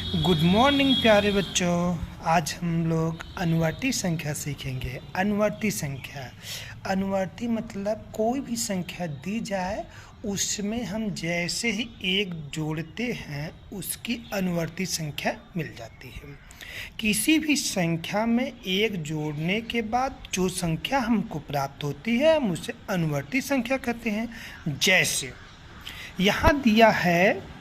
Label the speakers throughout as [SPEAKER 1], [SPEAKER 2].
[SPEAKER 1] Good morning प्यारे बच्चों। आज हम लोग अनुवर्ती संख्या सीखेंगे। अनुवर्ती मतलब कोई भी संख्या दी जाए उसमें हम जैसे ही एक जोड़ते हैं उसकी अनुवर्ती संख्या मिल जाती है। किसी भी संख्या में एक जोड़ने के बाद जो संख्या हमको प्राप्त होती है हम उसे अनुवर्ती संख्या कहते हैं। जैसे यहाँ दिया है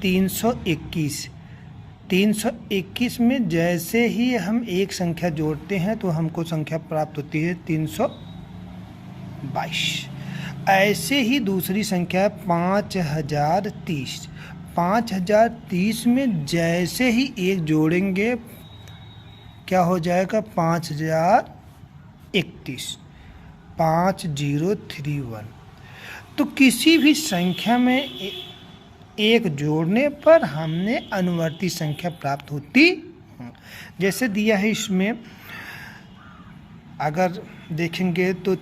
[SPEAKER 1] 321 में जैसे ही हम एक संख्या जोड़ते हैं तो हमको संख्या प्राप्त होती है 322। ऐसे ही दूसरी संख्या 5030 में जैसे ही एक जोड़ेंगे क्या हो जाएगा 5031 5031। तो किसी भी संख्या में एक जोड़ने पर हमने अनुवर्ती संख्या प्राप्त होती। जैसे दिया है इसमें अगर देखेंगे तो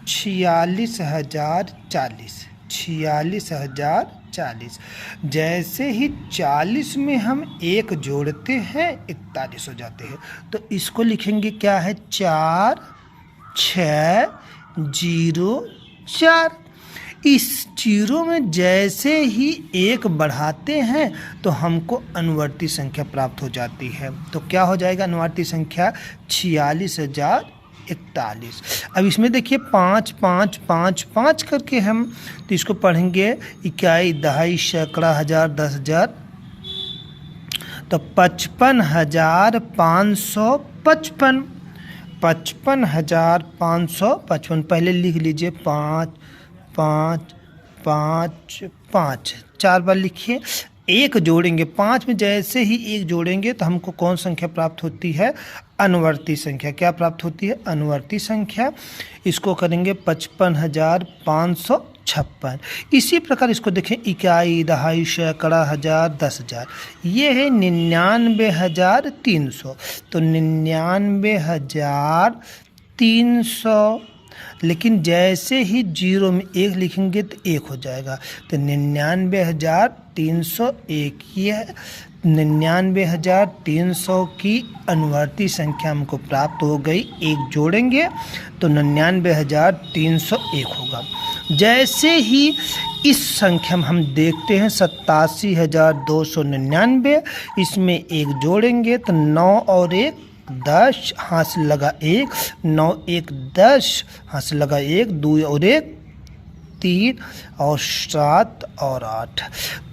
[SPEAKER 1] 46,040 जैसे ही 40 में हम एक जोड़ते हैं 41 हो जाते हैं। तो इसको लिखेंगे क्या है 4604। इस जीरो में जैसे ही एक बढ़ाते हैं तो हमको अनुवर्ती संख्या प्राप्त हो जाती है। तो क्या हो जाएगा अनुवर्ती संख्या 46,041। अब इसमें देखिए 5 5 5 5 करके हम तो इसको पढ़ेंगे इकाई दहाई सैकड़ा हजार 10,000 तो 55,555 55,555। पहले लिख लीजिए 5 5 5 5 4 बार लिखिए। एक जोड़ेंगे 5 में जैसे ही एक जोड़ेंगे तो हमको कौन संख्या प्राप्त होती है अनुवर्ती संख्या। क्या प्राप्त होती है अनुवर्ती संख्या। इसको करेंगे 55,556। इसी प्रकार इसको देखें इकाई दहाई सैकड़ा हजार 10,000 ये है 99,300। तो 99,300 लेकिन जैसे ही जीरो में एक लिखेंगे तो एक हो जाएगा। तो 99,301 ये 99,300 की अनुवर्ती संख्या हमको प्राप्त हो गई। एक जोड़ेंगे तो 99,301 होगा। जैसे ही इस संख्या में हम देखते हैं 87,299 इसमें एक जोड़ेंगे तो 9 और 1 10 हाथ से लगा 1 9 1 10 हाथ से लगा 1 2 और 1 3 और 7 और 8।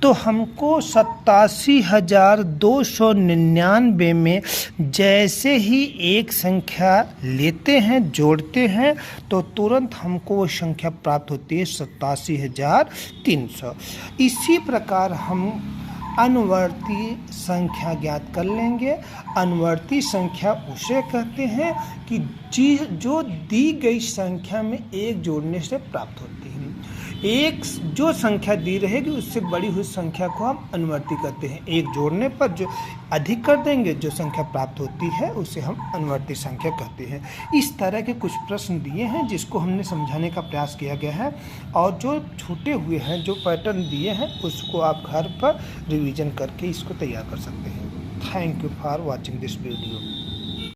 [SPEAKER 1] तो हमको 87,299 में जैसे ही एक संख्या लेते हैं जोड़ते हैं तो तुरंत हमको वो संख्या प्राप्त होती है 87,300। इसी प्रकार हम अनुवर्ती संख्या ज्ञात कर लेंगे। अनुवर्ती संख्या उसे कहते हैं कि जो दी गई संख्या में एक जोड़ने से प्राप्त होती है। एक जो संख्या दी रहेगी उससे बड़ी हुई संख्या को हम अनुवर्ती कहते हैं। एक जोड़ने पर जो अधिक कर देंगे जो संख्या प्राप्त होती है उसे हम अनुवर्ती संख्या कहते हैं। इस तरह के कुछ प्रश्न दिए हैं जिसको हमने समझाने का प्रयास किया गया है और जो छूटे हुए हैं जो पैटर्न दिए हैं उसको आप घर पर रिवीजन करके इसको तैयार कर सकते हैं। Thank you for watching this video.